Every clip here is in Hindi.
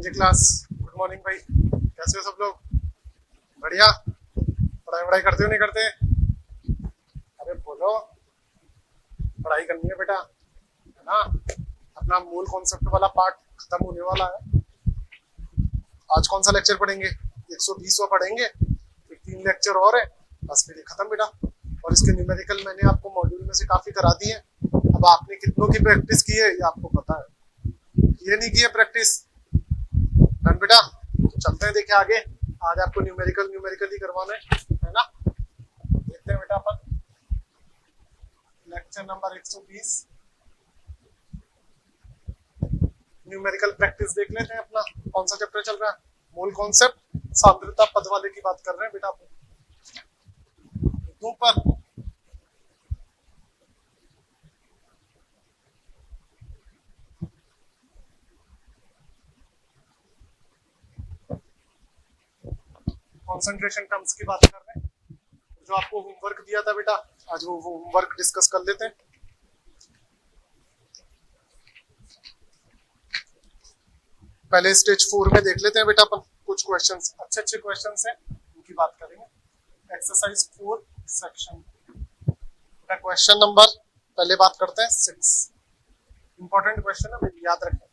जी क्लास, गुड मॉर्निंग भाई। कैसे हो सब लोग? बढ़िया। पढ़ाई वढ़ाई करते हो नहीं करते? अरे बोलो, पढ़ाई करनी है बेटा, है ना। अपना मूल कॉन्सेप्ट वाला पार्ट खत्म होने वाला है। आज कौन सा लेक्चर पढ़ेंगे? 120वां पढ़ेंगे, फिर 3 लेक्चर और है, बस फिर ये खत्म बेटा। और इसके न्यूमेरिकल मैंने आपको मॉड्यूल में से काफी करा दिए हैं। अब आपने कितनों की प्रैक्टिस की है ये आपको पता है, ये नहीं की है प्रैक्टिस। डन बेटा, तो चलते हैं देखे आगे। आज आपको न्यूमेरिकल ही करवाना है ना। देखते हैं बेटा अपन लेक्चर नंबर 120 न्यूमेरिकल प्रैक्टिस देख लेते हैं। अपना कौन सा चैप्टर चल रहा है? मूल कॉन्सेप्ट, सांद्रता पद वाले की बात कर रहे हैं बेटा अपन। ऊपर कॉन्सेंट्रेशन टर्म्स की बात कर रहे हैं। जो आपको होमवर्क दिया था बेटा, आज वो होमवर्क डिस्कस कर लेते हैं। पहले स्टेज 4 में देख लेते हैं बेटा अपन कुछ क्वेश्चंस, अच्छे क्वेश्चंस हैं, उनकी बात करेंगे। एक्सरसाइज 4 सेक्शन का क्वेश्चन नंबर पहले बात करते हैं 6। इंपॉर्टेंट क्वेश्चन है, मेरी याद रखें।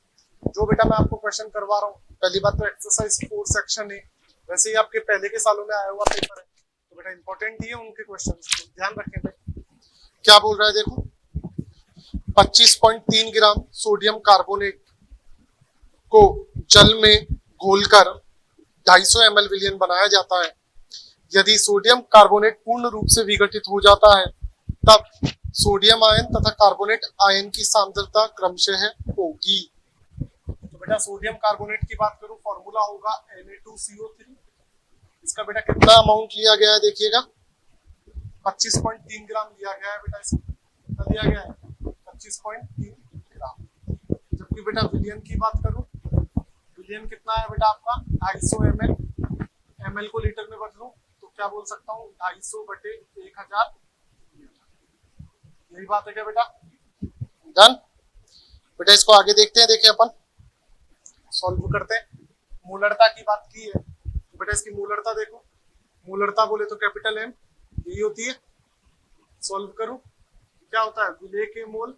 जो बेटा मैं आपको क्वेश्चन करवा रहा हूँ, पहली बात तो एक्सरसाइज 4 सेक्शन है, वैसे ही आपके पहले के सालों में आया हुआ पेपर है, तो बेटा इंपॉर्टेंट ही है उनके क्वेश्चन, तो ध्यान रखें भाई। क्या बोल रहा है देखो, 25.3 ग्राम सोडियम कार्बोनेट को जल में घोलकर 250 ml विलयन बनाया जाता है। यदि सोडियम कार्बोनेट पूर्ण रूप से विघटित हो जाता है तब सोडियम आयन तथा कार्बोनेट आयन की सांद्रता क्रमशः होगी। तो बेटा सोडियम कार्बोनेट की बात करूं, फॉर्मूला होगा Na2CO3। इसका बेटा कितना अमाउंट लिया गया है देखिएगा, 25.3 ग्राम लिया गया है बेटा। इसका कितना लिया गया है? 25.3 ग्राम। जबकि बेटा विलयन की बात करूं, विलयन कितना है बेटा आपका 250 ml। ml को लीटर में बदलूं तो क्या बोल सकता हूँ, 250/1000। यही बात है क्या बेटा? डन बेटा, इसको आगे देखते हैं। देखिए अपन सॉल्व करते हैं। मूलरता की बात की है तो बेटा इसकी मूलरता देखो, मूलरता बोले तो कैपिटल M यही होती है। सॉल्व करूं क्या होता है, विलेय के मोल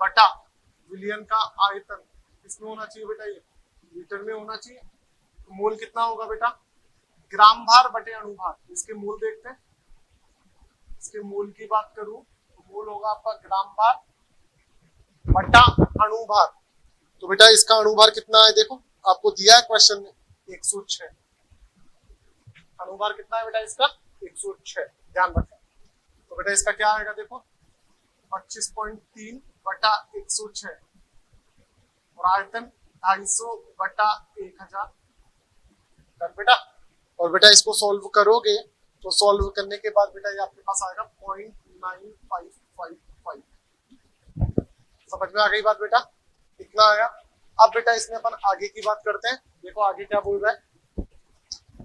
बटा विलयन का आयतन, किसमें होना चाहिए बेटा, ये लीटर में होना चाहिए। तो मोल कितना होगा बेटा, ग्राम भार बटे अणुभार। इसके मोल देखते हैं। इसके मोल की बात करूं तो मोल होगा आपका ग्राम भार बटा अणुभार। तो बेटा इसका अणुभार कितना है देखो, आपको दिया है क्वेश्चन में 106। अणुभार कितना है बेटा इसका, 106, ध्यान रखें। तो बेटा इसका क्या आएगा देखो, 25.3 बटा 106 और आयतन 250/1000। बेटा और बेटा इसको सॉल्व करोगे तो सॉल्व करने के बाद बेटा ये आपके पास आएगा 0.9555। समझ में आ गई बात बेटा, इतना आया। अब बेटा इसमें अपन आगे की बात करते हैं। देखो आगे क्या बोल रहा है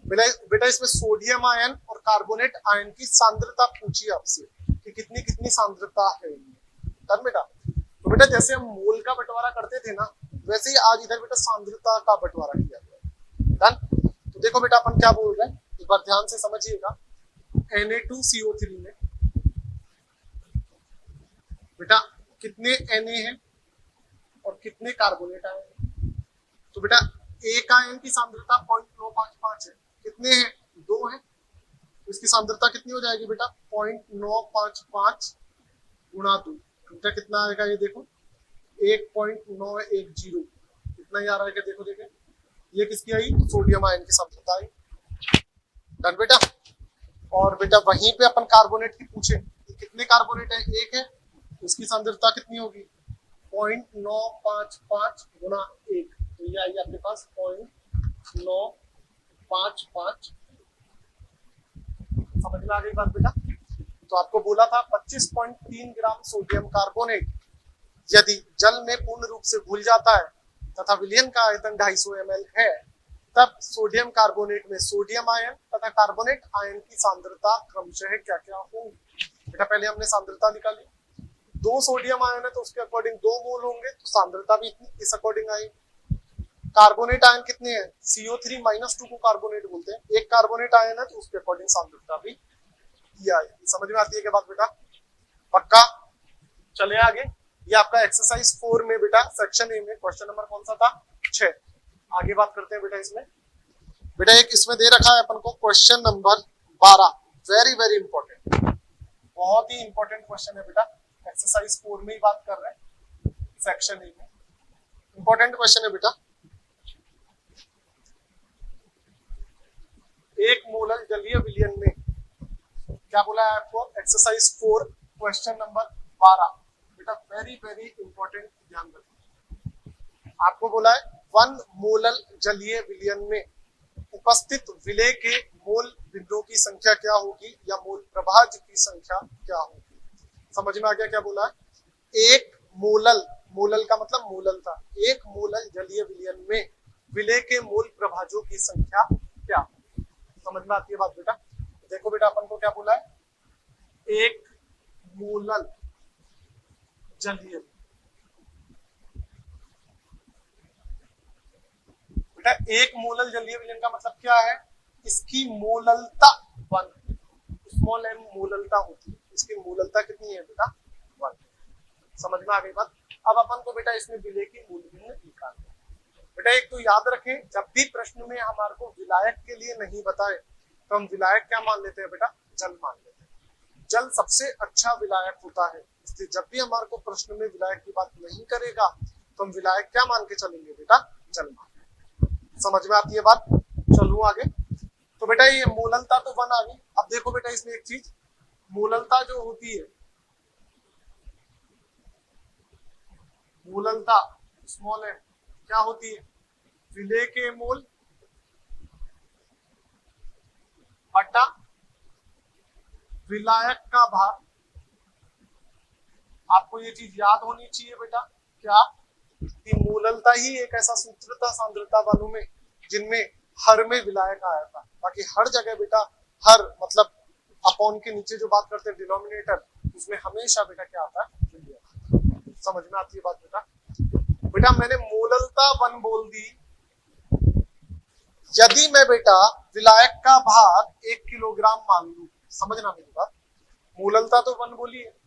बेटा, इसमें सोडियम आयन और कार्बोनेट आयन की सांद्रता पूछी आपसे कि कितनी कितनी सांद्रता है। डन बेटा, तो बेटा जैसे हम मोल का बंटवारा करते थे ना, वैसे ही आज इधर बेटा सांद्रता का बंटवारा किया गया। डन, तो देखो बेटा अपन क्या बोल रहे हैं, एक बार ध्यान से समझिएगा। Na2CO3 में बेटा कितने Na हैं और कितने कार्बोनेट आयन हैं? तो बेटा एक आयन की सांद्रता 0.955 है, कितने हैं, 2 हैं, तो इसकी सांद्रता कितनी हो जाएगी बेटा, 0.955 गुणा 2। बेटा कितना आएगा ये देखो, 1.910। कितना ही आ रहा है क्या, देखो देखे, ये किसकी आई, सोडियम आयन की सांद्रता आई। डन बेटा, और बेटा वहीं पे अपन कार्बोनेट की पूछे कितने कार्बोनेट है, 1 है, उसकी सांद्रता कितनी होगी, 0.955 गुणा 1, तो ये आई आपके पास 0.955। समझ में आ गई बात बेटा। तो आपको बोला था 25.3 ग्राम सोडियम कार्बोनेट यदि जल में पूर्ण रूप से घुल जाता है तथा विलयन का आयतन 250 ml है, तब सोडियम कार्बोनेट में सोडियम आयन तथा कार्बोनेट आयन की सांद्रता क्रमशः क्या क्या होंगी। बेटा पहले हमने सांद्रता निकाली, 2 सोडियम आयन है तो उसके अकॉर्डिंग 2 मोल होंगे, तो सांद्रता भी इस अकॉर्डिंग आई। कार्बोनेट आयन कितने हैं, CO3 - 2 को कार्बोनेट बोलते हैं। एक कार्बोनेट आयन है तो उसके अकॉर्डिंग सांद्रता भी दिया है। समझ में आती है क्या बात बेटा? पक्का? चले आगे। ये आपका एक्सरसाइज 4 में बेटा सेक्शन ए में क्वेश्चन नंबर कौन सा था, 6। आगे बात करते हैं बेटा इसमें। बेटा एक इसमें दे रखा है अपन को question number 12, very very important, बहुत ही इंपॉर्टेंट क्वेश्चन है बेटा। एक्सरसाइज 4 में ही बात कर रहे हैं, सेक्शन ए में इंपॉर्टेंट क्वेश्चन है बेटा। एक मोलर जलीय विलयन में, क्या बोला है आपको, एक्सरसाइज 4 क्वेश्चन नंबर 12 बेटा, वेरी वेरी इंपॉर्टेंट, ध्यान रखिए। आपको बोला है 1 मोलर जलीय विलयन में उपस्थित विलेय के मोल बिंदुओं की संख्या क्या होगी या मोल प्रभाज की संख्या क्या होगी। समझ में आ गया क्या बोला है? एक मोलल, मोलल का मतलब मोललता, एक मोलल जलीय विलयन में विलेय के मोल प्रभाजों की संख्या क्या होगी। समझ में आती है बात बेटा? देखो बेटा अपन को क्या बोला है, एक मोलल जलीय, बेटा एक मोलल जलीय विलयन का मतलब क्या है, इसकी मोललता 1, स्मॉल m मोललता होती है, इसकी मोललता कितनी है बेटा, 1। समझ में आ गई बात? अब अपन को बेटा इसमें विलेय की मूल भिन्न निकालना है। बेटा एक तो याद रखें, जब भी प्रश्न में हमारे को विलायक के लिए नहीं बताए तो हम विलायक क्या मान लेते हैं बेटा, जल मान लेते हैं। जल सबसे अच्छा विलायक होता है, इसलिए जब भी हमारे को प्रश्न में विलायक की बात नहीं करेगा तो हम विलायक क्या मान के चलेंगे बेटा, जल मान। समझ में आती है बात? चलूं आगे। तो बेटा ये मोललता तो 1 आ गई। अब देखो बेटा इसमें एक चीज, मोललता जो होती है, मोललता स्मॉल m क्या होती है, विलेय के मोल बटा विलायक का भार। आपको ये चीज याद होनी चाहिए बेटा, क्या कि मोललता ही एक ऐसा सूत्र था सांद्रता वालों में जिनमें हर में विलायक आया था। बाकी हर जगह बेटा, हर मतलब अपॉन के नीचे जो बात करते हैं डिनोमिनेटर, उसमें हमेशा बेटा क्या आता है, समझ में आती है बात बेटा? बेटा मैंने मोललता 1 बोल दी, यदि मैं बेटा विलायक का भार 1 किलोग्राम मान लूं, समझना मेरी बात, मोललता तो 1 बोली है,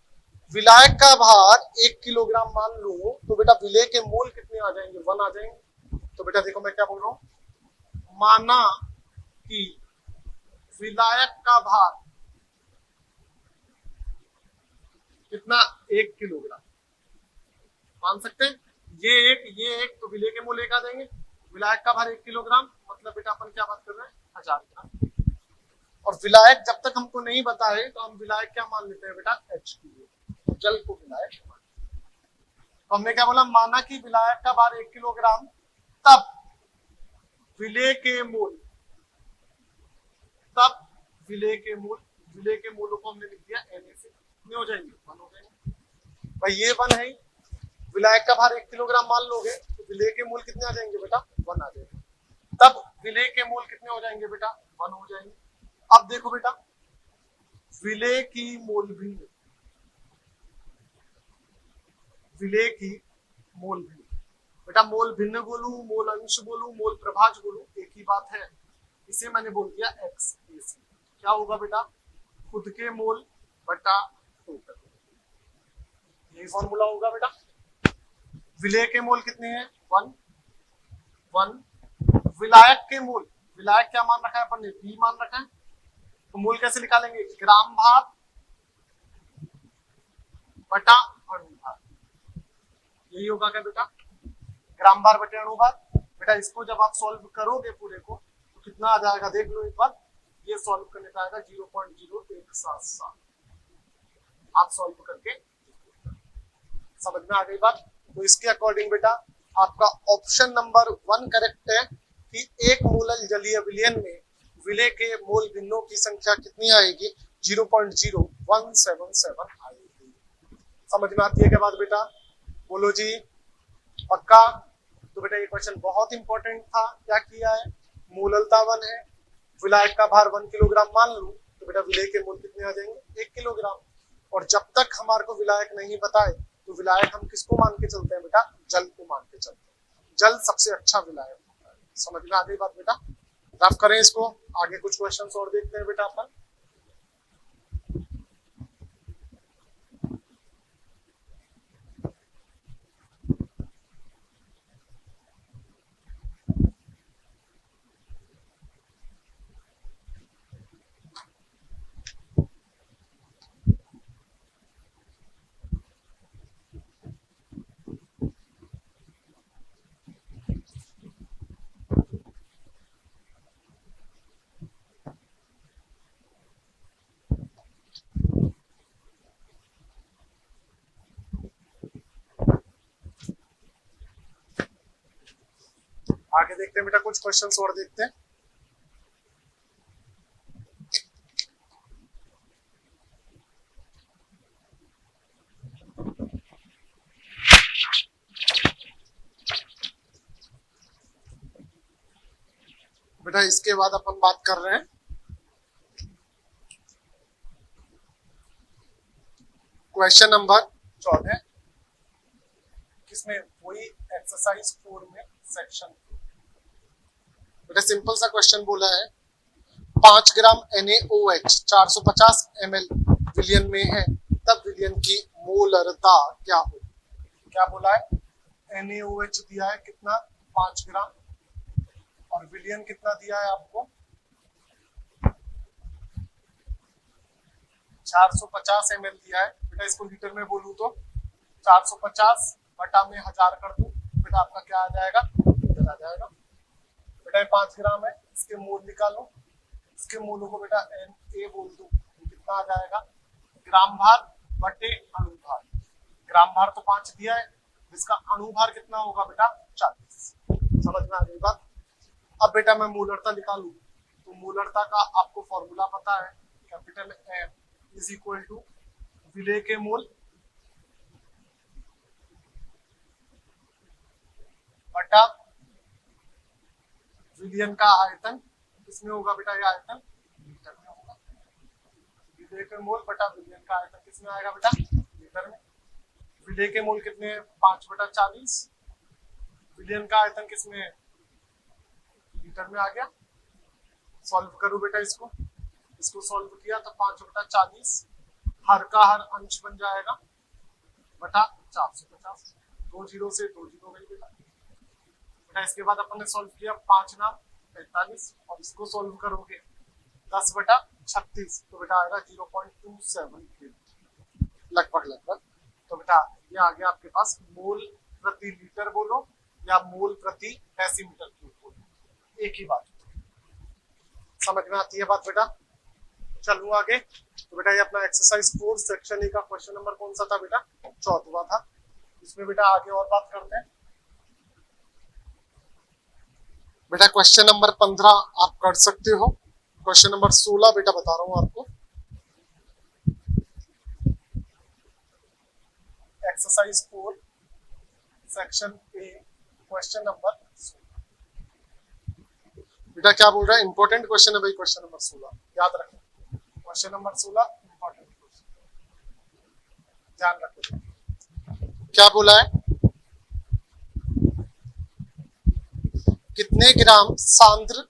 विलायक का भार 1 किलोग्राम मान लूं तो बेटा विलेय के मोल कितने आ जाएंगे, 1 आ जाएंगे। तो बेटा देखो मैं क्या बोल रहा हूं, माना कि विलायक का भार कितना, 1 किलोग्राम मान सकते हैं, ये एक तो विलेय के मोल 1 आ जाएंगे, विलायक का भार 1 किलोग्राम, मतलब बेटा अपन क्या बात कर रहे हैं, 1000 ग्राम। और विलायक जब तक हमको नहीं बताए तो हम विलायक क्या मान लेते हैं बेटा, H2O, जल को विलायक मान। तो हमने क्या बोला, माना कि विलायक का भार 1 किलोग्राम, तब विलेय के मोल, तब विलेय के मोल, विलेय के मोलों को हमने लिख दिया Na से, कितने हो जाएंगे, 1 हो जाएंगे। भाई ये 1 है, विलायक का भार 1 किलोग्राम मान लोगे तो विलेय के मोल कितने आ जाएंगे बेटा, 1 आ जाएंगे। तब विलेय के मोल कितने हो जाएंगे बेटा, 1 हो जाएंगे। अब देखो बेटा विलेय की मोल भिन्न, विलेय की मोल भिन्न, बेटा मोल भिन्न बोलूं, मोल अंश बोलूं, मोल प्रभाज बोलूं, एक ही बात है। इसे मैंने बोल दिया XAC। क्या होगा बेटा, खुद के मोल बटा टोटल, यही फॉर्मूला होगा बेटा। विलेय के मोल कितने हैं, 1। विलायक के मोल, विलायक क्या मान रखा है अपन ने, P मान रखा है, तो मोल कैसे निकालेंगे, ग्राम भार बटा अणुभार, यही होगा क्या बेटा, ग्राम भार बटे अणुभार। बेटा इसको जब आप सॉल्व करोगे पूरे को तो कितना आ जाएगा, देख लो एक बार, ये सॉल्व करने का आएगा 0.0177। आप सॉल्व करके समझ में आ गई बात? तो इसके अकॉर्डिंग बेटा आपका ऑप्शन नंबर 1 करेक्ट है कि एक मोलल जलीय विलयन में विलेय के मोल भिन्नों की संख्या कितनी आएगी, 0.0177 आएगी। समझ में आती है क्या बात बेटा, बोलो जी पक्का? तो बेटा ये क्वेश्चन बहुत इंपॉर्टेंट था। क्या किया है, मोललता 1 है, विलायक का भार 1 किलोग्राम मान लूं तो बेटा विलेय के मोल कितने आ जाएंगे, 1 किलोग्राम। और जब तक हमारे को विलायक नहीं बताए तो विलायक हम किसको मान के चलते हैं बेटा, जल को मान के चलते हैं। जल सबसे अच्छा विलायक होता है। समझ में आ गई बात बेटा? रफ करें इसको, आगे कुछ क्वेश्चंस और देखते हैं बेटा अपन। आगे देखते हैं बेटा, कुछ क्वेश्चंस और देखते हैं। बेटा इसके बाद अपन बात कर रहे हैं क्वेश्चन नंबर 14, किसमें? वही एक्सरसाइज 4 में सेक्शन। बेटा सिंपल सा क्वेश्चन बोला है, 5 ग्राम NaOH 450 ml विलियन में है, तब विलियन की मोलरता क्या हो? क्या बोला है? NaOH दिया है कितना? 5 ग्राम, और विलियन कितना दिया है आपको? 450 ml दिया है। बेटा इसको लीटर में बोलूं तो 450 बटा में 1000 कर दूं, बेटा आपका क्या आ जाएगा? लीटर आ जाएगा। बेटा 5 ग्राम है, इसके मोल निकालो, इसके मोलों को बेटा Na बोल दूं, कितना आ जाएगा? ग्राम भार बटे अणुभार। ग्राम भार तो 5 दिया है, इसका अणुभार कितना होगा बेटा? 40। समझ में आ गई बात? अब बेटा मैं मोलरता निकालूं, तो मोलरता का आपको फॉर्मूला पता है, capital M is equal to विलेय के मोल बटा विलियन का आयतन। किसमें होगा बेटा ये आयतन? लीटर में होगा। विलेय के मोल बटा विलियन का आयतन किसमें आएगा बेटा? लीटर में। विलेय के मोल कितने हैं? 5/40। विलियन का आयतन किसमें है? लीटर में आ गया। सॉल्व करो बेटा इसको, इसको सॉल्व किया तो 5/40 हर का हर अंश बन जाएगा बटा 450। 2 जीरो से 2 जीरो गई बेटा। बेटा इसके बाद अपन ने सॉल्व किया 5 नाम 45, और इसको सॉल्व करोगे 10/36, तो बेटा आएगा 0.27 लगभग। तो बेटा ये आ गया आपके पास मोल प्रति लीटर बोलो या मोल प्रति डेसीमीटर क्यूब बोलो, एक ही बात। समझ में आती है बात बेटा? चलूं आगे। तो बेटा ये अपना एक्सरसाइज 4 सेक्शन ए का क्वेश्चन नंबर कौन सा था बेटा? 14वां था। इसमें बेटा आगे और बात करते हैं। बेटा क्वेश्चन नंबर 15 आप कर सकते हो। क्वेश्चन नंबर 16 बेटा बता रहा हूं आपको। Exercise 4 section A question number 16। बेटा क्या बोल रहा है? इंपॉर्टेंट क्वेश्चन है भाई क्वेश्चन नंबर 16, याद रखें। क्वेश्चन नंबर 16 इंपॉर्टेंट क्वेश्चन, ध्यान रखें। क्या बोला है? कितने ग्राम सांद्र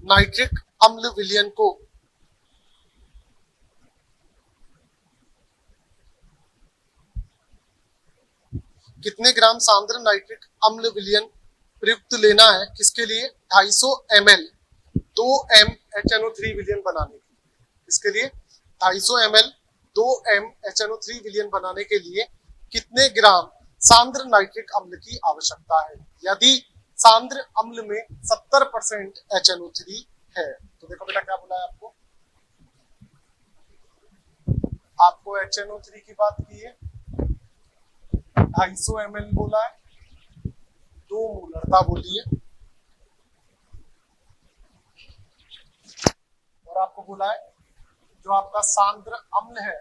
नाइट्रिक अम्ल विलयन को कितने ग्राम सांद्र नाइट्रिक अम्ल विलयन प्रयुक्त लेना है? किसके लिए? 250 ml 2m HNO3 विलयन बनाने के लिए। इसके लिए 250 ml 2m HNO3 विलयन बनाने के लिए कितने ग्राम सांद्र नाइट्रिक अम्ल की आवश्यकता है, यदि सांद्र अम्ल में 70% HNO3 है? तो देखो बेटा क्या बोला है आपको HNO3 की बात की है, 250 ml बोला है, 2 मोलरता बोली है, और आपको बोला है जो आपका सांद्र अम्ल है,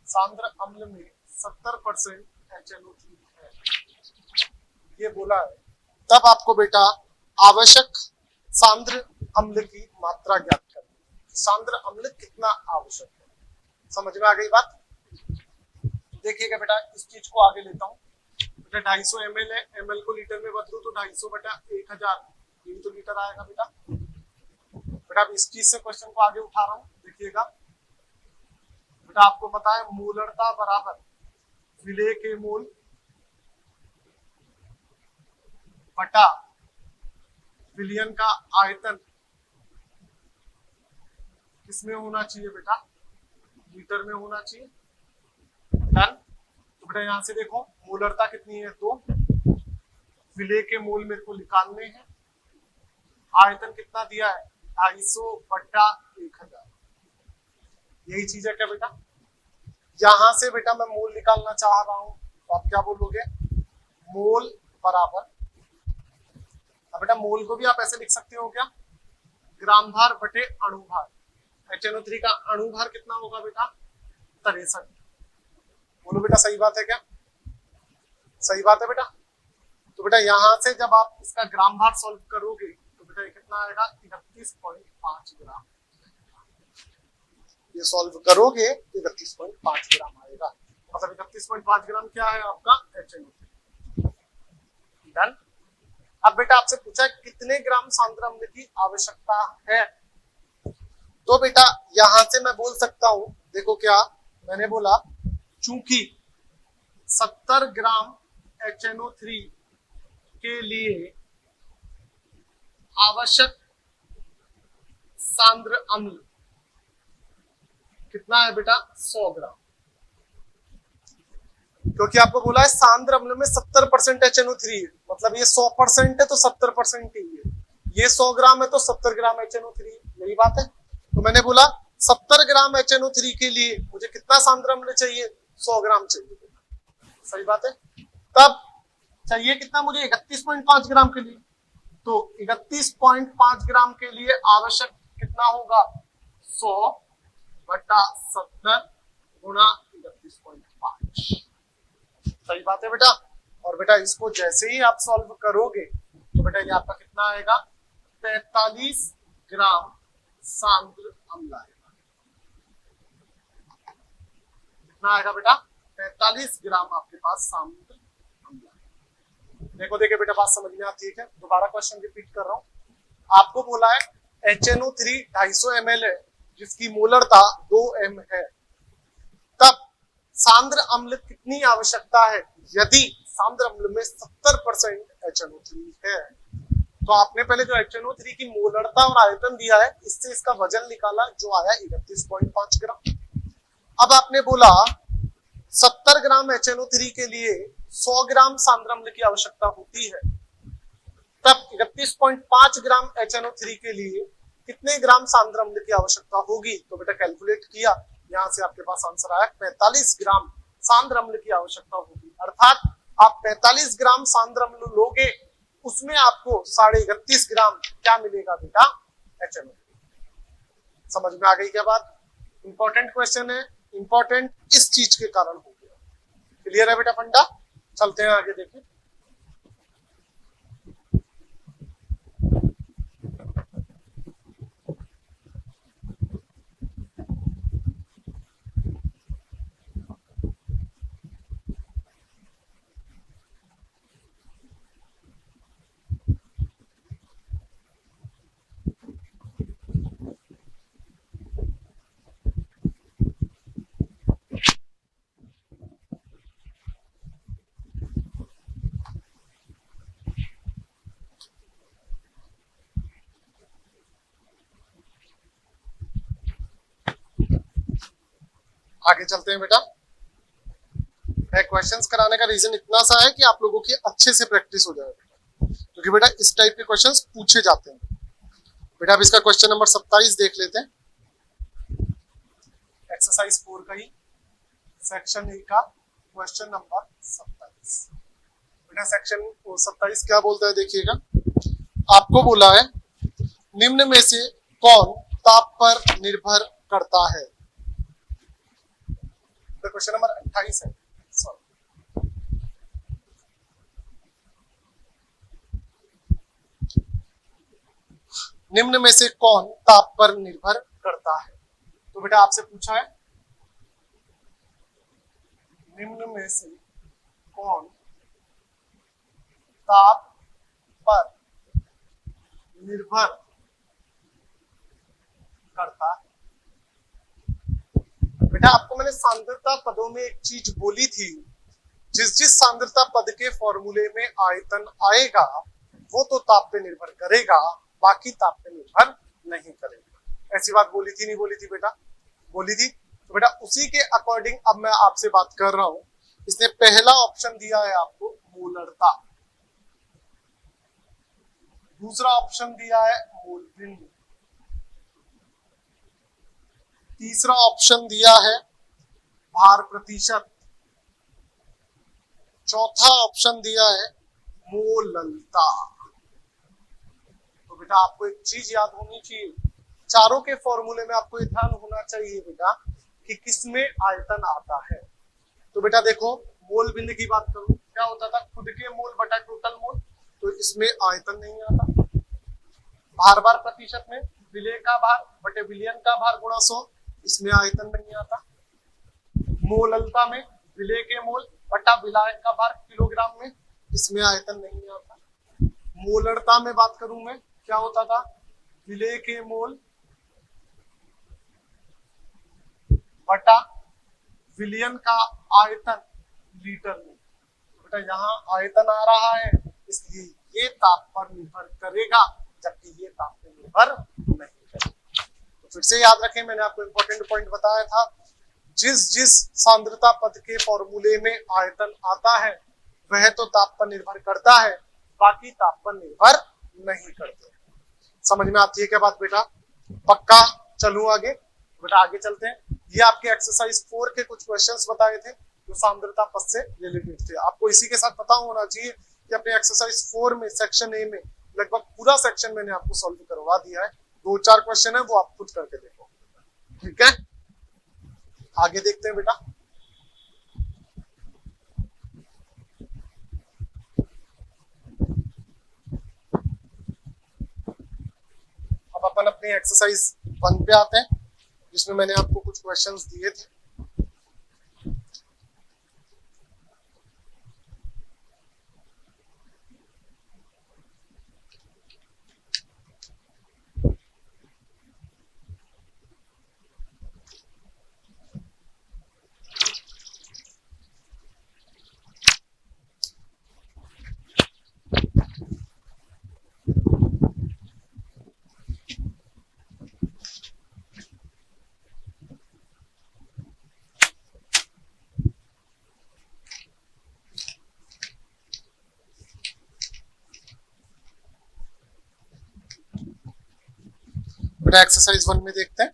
सांद्र अम्ल में 70% HNO3 है, ये बोला है। तब आपको बेटा आवश्यक सांद्र अम्ल की मात्रा ज्ञात करनी है। सांद्र अम्ल कितना आवश्यक है? समझ में आ गई बात? देखिएगा बेटा इस चीज को आगे लेता हूं। बेटा 250 ml है, ml को लीटर में बदलू तो 250/1000, ये भी तो लीटर आएगा बेटा। बेटा अब इस चीज से क्वेश्चन को आगे उठा रहा हूं, देखिएगा बेटा। आपको पता है मूलरता बराबर विलेय के मोल बटा विलयन का आयतन किसमें होना चाहिए बेटा, लीटर में होना चाहिए। डन। तो बेटा यहां से देखो मूलरता कितनी है 2, विलेय के मोल मेरे को निकालने हैं, आयतन कितना दिया है 250/1000, यही चीज है क्या बेटा। यहां से बेटा मैं मोल निकालना चाह रहा हूं, तो आप क्या बोलोगे, मोल बराबर, अब बेटा मोल को भी आप ऐसे लिख सकते हो क्या, ग्राम भार बटे अणु भार। HNO3 का अणु भार कितना होगा बेटा 63। बोलो बेटा सही बात है क्या, सही बात है बेटा। तो बेटा यहां से जब आप इसका ग्राम भार सॉल्व करोगे तो बेटा ये कितना आएगा 31.5 ग्राम। ये सॉल्व करोगे तो 31.5 ग्राम आएगा, मतलब 31.5 ग्राम क्या है आपका HNO3। डन। अब बेटा आपसे पूछा कितने ग्राम सांद्र अम्ल की आवश्यकता है, तो बेटा यहां से मैं बोल सकता हूं, देखो क्या मैंने बोला, चूंकि 70 ग्राम HNO3 के लिए आवश्यक सांद्र अम्ल कितना है बेटा 100 ग्राम, क्योंकि आपको बोला है सांद्र अम्ल में 70% HNO3 है, मतलब ये 100% है तो 70% ही है, ये 100 ग्राम है तो 70 ग्राम HNO3 है, यही बात है। तो मैंने बोला 70 ग्राम HNO3 के लिए मुझे कितना सांद्र अम्ल चाहिए 100 ग्राम चाहिए, सही बात है। तब चाहिए कितना मुझे 31.5 ग्राम के लिए, तो 31.5 ग्राम के लिए आवश्यक कितना होगा 100/70 गुणा 31.5, सही बात है बेटा। और बेटा इसको जैसे ही आप सॉल्व करोगे तो बेटा ये आपका कितना आएगा 45 ग्राम सांद्र अम्ल आएगा, कितना आएगा बेटा 45 ग्राम आपके पास सांद्र अम्ल आएगा। देखो देखिए बेटा बात समझ में आती है क्या, दोबारा क्वेश्चन रिपीट कर रहा हूं। आपको बोला है HNO3 250 ml है जिसकी मोलरता 2m है, तब सांद्र अम्ल कितनी आवश्यकता है, यदि सांद्र अम्ल में 70% HNO3 है, तो आपने पहले जो HNO3 की मोलरता और आयतन दिया है इससे इसका वजन निकाला जो आया 31.5 ग्राम। अब आपने बोला 70 ग्राम HNO3 के लिए 100 ग्राम सांद्र अम्ल की आवश्यकता होती है, तब 31.5 ग्राम HNO3 के लिए कितने ग्राम सांद्र अम्ल की आवश्यकता होगी, तो बेटा कैलकुलेट किया, यहां से आपके पास आंसर आया 45 ग्राम सांद्र अम्ल की आवश्यकता होगी, अर्थात आप 45 ग्राम सांद्र अम्ल लोगे उसमें आपको 31.5 ग्राम क्या मिलेगा बेटा HNO। समझ में आ गई क्या बात, इंपॉर्टेंट क्वेश्चन है, इंपॉर्टेंट इस चीज के कारण हो गया। क्लियर है बेटा फंडा, चलते हैं आगे देखिए। आगे चलते हैं बेटा। क्वेश्चंस कराने का रीजन इतना सा है कि आप लोगों की अच्छे से प्रैक्टिस हो जाए, क्योंकि बेटा इस टाइप के क्वेश्चंस पूछे जाते हैं। बेटा अब इसका क्वेश्चन नंबर 27 देख लेते हैं, एक्सरसाइज 4 का ही सेक्शन ए का क्वेश्चन नंबर 27। बेटा सेक्शन 27 क्या बोलता है देखिएगा, आपको बोला है निम्न में से कौन ताप पर निर्भर करता है। क्वेश्चन नंबर 28 है, निम्न में से कौन ताप पर निर्भर करता है। तो बेटा आपसे पूछा है निम्न में से कौन ताप पर निर्भर करता है। बेटा आपको मैंने सांद्रता पदों में एक चीज बोली थी, जिस जिस सांद्रता पद के फॉर्मूले में आयतन आएगा वो तो ताप पे निर्भर करेगा, बाकी ताप पे निर्भर नहीं करेगा। ऐसी बात बोली थी नहीं बोली थी बेटा? बोली थी। तो बेटा उसी के अकॉर्डिंग अब मैं आपसे बात कर रहा हूं। इसने पहला ऑप्शन दिया है आपको मोलरता, दूसरा ऑप्शन दिया है मोलबिंदु, तीसरा ऑप्शन दिया है भार प्रतिशत, चौथा ऑप्शन दिया है मोललता। तो बेटा आपको एक चीज याद होनी चाहिए, चारों के फॉर्मूले में आपको ध्यान होना चाहिए बेटा कि किसमें आयतन आता है। तो बेटा देखो मोल बिंदु की बात करूं, क्या होता था? खुद के मोल बटा टोटल मोल, तो इसमें आयतन नहीं आता। भार प्रतिशत में विलेय का भार बटे विलयन का भार गुणा 100, इसमें आयतन नहीं आता। मोललता में विलेय के मोल बटा विलायक का भार किलोग्राम में, इसमें आयतन नहीं आता। मोलरता में बात करूं मैं, क्या होता था? विलेय के मोल बटा विलयन का आयतन लीटर में। बेटा यहाँ आयतन आ रहा है इसलिए ये ताप पर निर्भर करेगा, जबकि ये ताप पर निर्भर नहीं करेगा। तो फिर से याद रखें, मैंने आपको इंपॉर्टेंट पॉइंट बताया था, जिस जिस सांद्रता पद के फॉर्मूले में आयतन आता है वह तो ताप पर निर्भर करता है, बाकी ताप पर निर्भर नहीं करते। समझ में आती है क्या बात बेटा? पक्का? चलूं आगे? बेटा आगे चलते हैं। ये आपके एक्सरसाइज 4 के कुछ क्वेश्चंस बताए थे जो सांद्रता पद से रिलेटेड थे। आपको इसी के साथ पता होना चाहिए कि अपने एक्सरसाइज 4 में सेक्शन ए में लगभग पूरा सेक्शन मैंने आपको सॉल्व करवा दिया है। 2-4 क्वेश्चन है वो आप खुद करके देखो, ठीक है? आगे देखते हैं बेटा। अब अपन अपनी एक्सरसाइज 1 पे आते हैं, जिसमें मैंने आपको कुछ क्वेश्चंस दिए थे। बेटा एक्सरसाइज 1 में देखते हैं।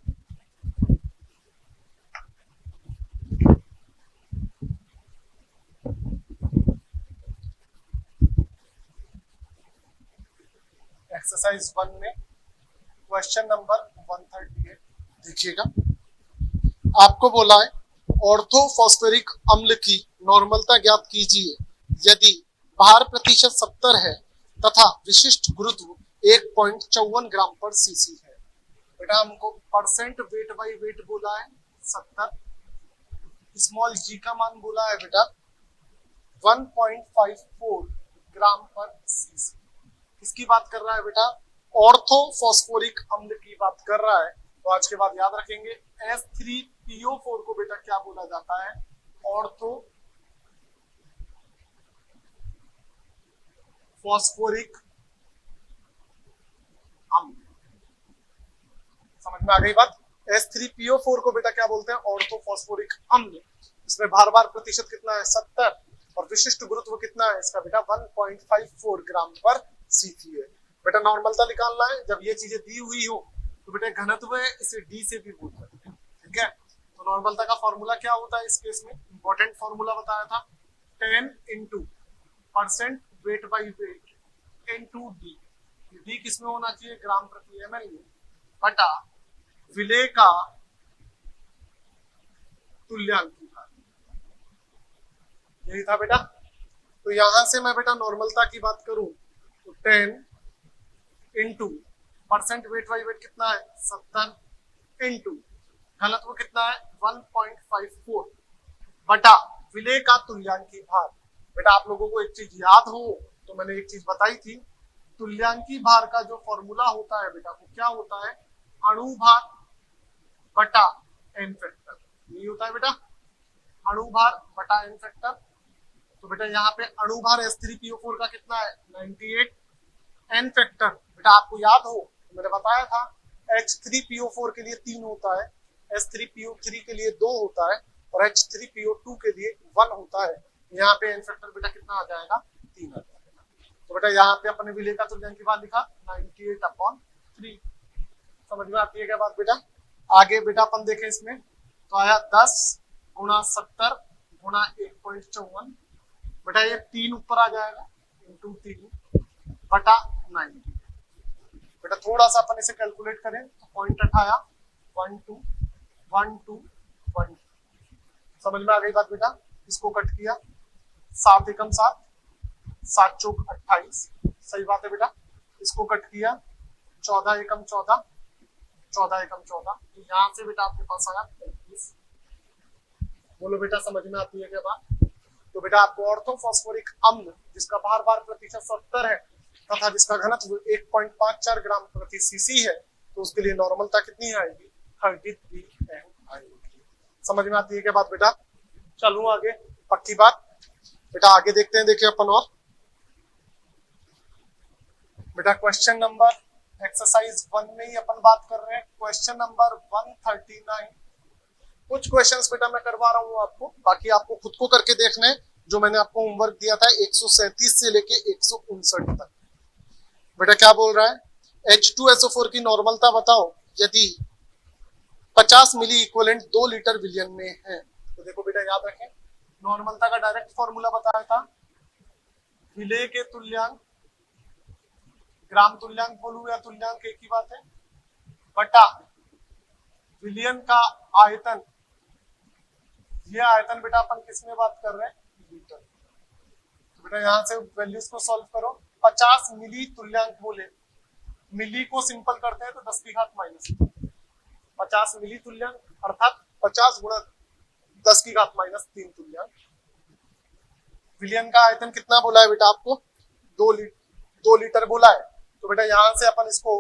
एक्सरसाइज 1 में क्वेश्चन नंबर 138 देखिएगा। आपको बोला है ऑर्थोफॉस्फेरिक अम्ल की नॉर्मलता ज्ञात कीजिए यदि भार प्रतिशत 70 है तथा विशिष्ट गुरुत्व 1.54 ग्राम पर सीसी है। बेटा हमको परसेंट वेट बाई वेट बोला है 70, स्मॉल जी का मान बोला है बेटा 1.54 ग्राम पर सीसी। किसकी बात कर रहा है बेटा? ऑर्थोफॉस्फोरिक अम्ल की बात कर रहा है। तो आज के बाद याद रखेंगे H3PO4 को बेटा क्या बोला जाता है? ऑर्थो फॉस्फोरिक अम्ल। समझ में आ गई बात? H3PO4 को बेटा क्या बोलते हैं? ऑर्थोफॉस्फोरिक अम्ल। इसमें भार प्रतिशत कितना है? 70, और विशिष्ट गुरुत्व कितना है इसका बेटा? 1.54 ग्राम पर सीसी है। बेटा नॉर्मलता निकालना है, जब ये चीजें दी हुई हो तो बेटा घनत्व है, इसे डी से भी बोल सकते हैं, ठीक है? तो नॉर्मलता का फॉर्मूला क्या होता है इस केस में? इंपॉर्टेंट फॉर्मूला बताया था 10 into percent weight by weight into D. D किसमें होना चाहिए? ग्राम प्रति एमएल में, बटा विलेय का तुल्यांक। यही था बेटा। तो यहां से मैं बेटा नॉर्मलता की बात करूं तो 10 into percent weight by wait कितना है? 70 इंटू घनत्व कितना है? 1.54 बटा विलेय का तुल्यांकी भार। बेटा आप लोगों को एक चीज याद हो तो मैंने एक चीज बताई थी, तुल्यांकी भार का जो फॉर्मूला होता है बेटा वो क्या होता है, अणु भार बटा एन फैक्टर, यही होता है बेटा, अणु भार बटा एन फैक्टर। तो बेटा यहाँ पे अणु भार H3PO4 का कितना है 98, एन फैक्टर बेटा आपको याद हो मैंने बताया था H3PO4 के लिए 3 होता है, H3PO3 के लिए 2 होता है और H3PO2 के लिए 1 होता है। यहाँ पे एन फैक्टर बेटा कितना आ जाएगा 3 आ जाएगा। तो बेटा यहाँ पे अपने विलेय का तुल्यांकी भार लिखा 98/3। समझ में आती है क्या बात बेटा। आगे बेटा अपन देखें इसमें तो आया 10 गुणा 70 गुणा 1.54 बेटा ये 3 ऊपर आ जाएगा इंटू 3 बटा 90। बेटा थोड़ा सा अपन इसे कैलकुलेट करें तो पॉइंट हटाया 1 2 1 2 1। समझ में आ गई बात बेटा। इसको कट किया 7 एकम 7 7 चौक 28, सही बात है बेटा। इसको कट किया 14 एकम 14 14 एकम 14, तो यहाँ से बेटा आपके पास आया 35। बोलो बेटा समझ में आती है क्या बात। तो बेटा आपको ऑर्थोफॉस्फोरिक अम्ल जिसका भार प्रतिशत 70 है तथा जिसका घनत्व 1.54 ग्राम प्रति सीसी है तो उसके लिए नॉर्मलता कितनी आएगी 33 एम आएगी। समझ में आती है क्या बात बेटा। चलूं आगे, पक्की बात बेटा आगे देखते हैं। देखिए अपन और बेटा क्वेश्चन नंबर एक्सरसाइज 1 में ही अपन बात कर रहे हैं, क्वेश्चन नंबर 139। कुछ क्वेश्चंस बेटा मैं करवा रहा हूं आपको, बाकी आपको खुद को करके देखना है। जो मैंने आपको होमवर्क दिया था 137 से लेके 159 तक। बेटा क्या बोल रहा है, H2SO4 की नॉर्मलता बताओ यदि 50 मिली इक्विवेलेंट 2 लीटर विलियन में है। तो देखो बेटा याद रखें नॉर्मलता का डायरेक्ट फॉर्मूला बताया था, विलेय के तुल्यांक, ग्राम तुल्यांक बोलूं या तुल्यांक एक ही बात है, बटा विलियन का आयतन। ये आयतन बेटा अपन किस में बात कर रहे हैं लीटर। तो बेटा यहां से वैल्यूज को सॉल्व करो। 50 मिली तुल्यांक बोले, मिली को सिंपल करते हैं तो 10 की घात माइनस 50 मिली तुल्यांक अर्थात 50 गुणा 10 की घात माइनस 3 तुल्यांक। विलियन का आयतन कितना बोला है बेटा आपको 2 लीटर बोला है। तो बेटा यहां से अपन इसको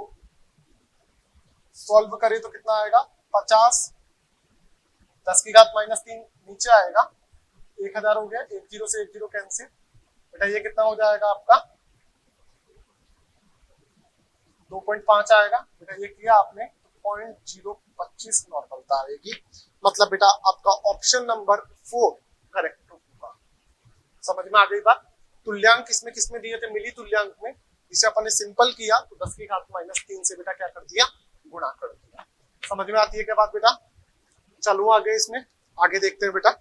सॉल्व करें तो कितना आएगा 50 10 की घात माइनस 3 नीचे आएगा 1000 हो गया, 1 0 से 1 0 कैंसिल। बेटा ये कितना हो जाएगा आपका 2.5 आएगा। बेटा ये किया आपने 0.025 नॉर्मलता आएगी। मतलब बेटा आपका ऑप्शन नंबर 4 करेक्ट होगा। समझ में आ गई बात। तुल्यांक किसमें दिए थे मिली तुल्यांक में, इसे अपन ने सिंपल किया तो 10 की घात माइनस 3 से बेटा क्या कर दिया गुणा कर दिया। समझ में आती है क्या बात बेटा। चलो आगे इसमें आगे देखते हैं बेटा।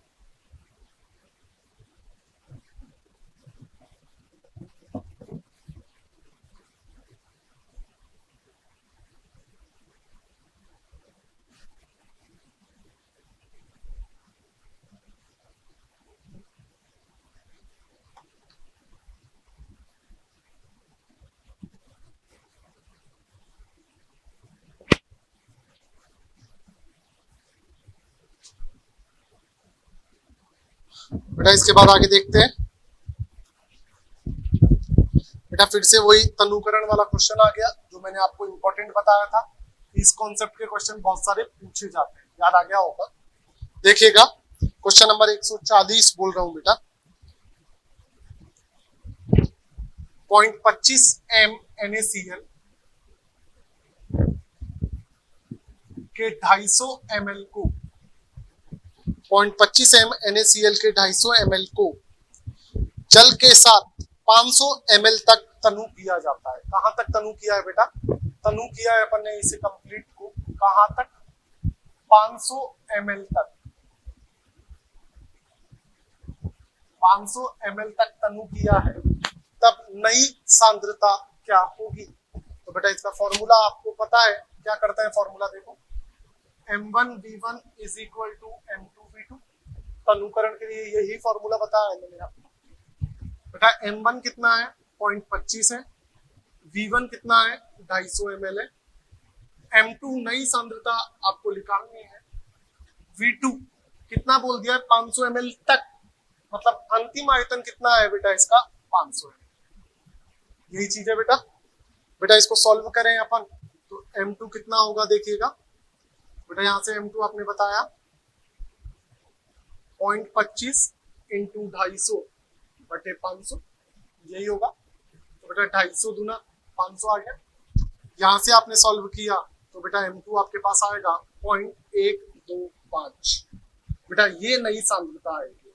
बेटा इसके बाद आगे देखते हैं बेटा। फिर से वही तनुकरण वाला क्वेश्चन आ गया जो मैंने आपको इंपॉर्टेंट बताया था। इस कॉन्सेप्ट के क्वेश्चन बहुत सारे पूछे जाते हैं, याद आ गया होगा। देखिएगा क्वेश्चन नंबर 140 बोल रहा हूं बेटा। 0.25 m NaCl के 250 ml को 0.25 m NaCl के 250 ml को जल के साथ 500 ml तक तनु किया जाता है। कहां तक तनु किया है बेटा, तनु किया है अपन ने इसे कंप्लीट को कहां तक 500 ml तक, 500 ml तक तनु किया है, तब नई सांद्रता क्या होगी। तो बेटा इसका फॉर्मूला आपको पता है, क्या करता है फॉर्मूला देखो, M1V1 is equal to M2V2। तनुकरण के लिए यही फॉर्मूला बताया है मैंने आपको। बेटा M1 कितना है 0.25 है, V1 कितना है 250 ml है, M2 नई सांद्रता आपको निकालनी है, V2 कितना बोल दिया 500 ml तक, मतलब अंतिम आयतन कितना है बेटा इसका 500 ml। यही चीज है बेटा। बेटा इसको सॉल्व करें अपन तो M2 कितना होगा देखिएगा बेटा। यहाँ से M2 आपने बताया 0.25 इंटू 250 बटे 500, यही होगा। तो बेटा 250 दूना 500 आ गया। यहाँ से आपने सॉल्व किया तो बेटा M2 आपके पास आएगा 0.125। बेटा ये नई सांद्रता आएगी।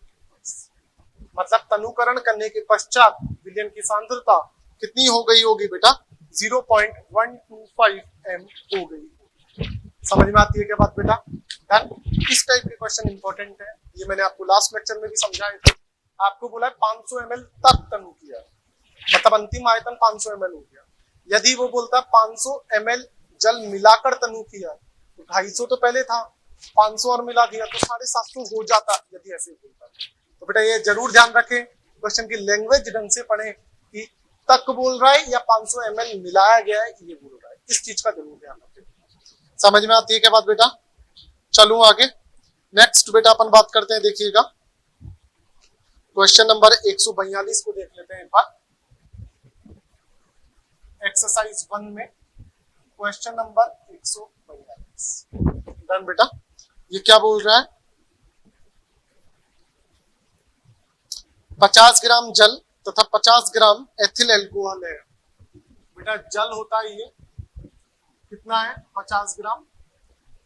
मतलब तनुकरण करने के पश्चात विलयन की सांद्रता कितनी हो गई होगी बेटा? 0.125 m हो गई। समझ में आती है क्या बात बेटा? डन। इस टाइप के क्वेश्चन इंपॉर्टेंट है। ये मैंने आपको लास्ट लेक्चर में भी समझाया था। आपको बोला है 500 ml तक तनु किया, मतलब अंतिम आयतन 500 ml हो गया। यदि वो बोलता 500 ml जल मिलाकर तनु किया तो 250 तो पहले था, 500 और मिला दिया तो 750 हो जाता। यदि ऐसे बोलता तो बेटा ये जरूर ध्यान रखें, क्वेश्चन की लैंग्वेज ढंग से पढ़ें कि तक बोल रहा है या 500 ml मिलाया गया है ये बोल रहा है। इस चीज का जरूर ध्यान रखें। समझ में आती है क्या बात बेटा? चलूं आगे। नेक्स्ट बेटा अपन बात करते हैं, देखिएगा क्वेश्चन नंबर 142 को देख लेते हैं एक बार। एक्सरसाइज 1 में क्वेश्चन नंबर 142। डन बेटा। ये क्या बोल रहा है? 50 ग्राम जल तथा 50 ग्राम एथिल अल्कोहल है। बेटा जल होता है ये कितना है? 50 ग्राम।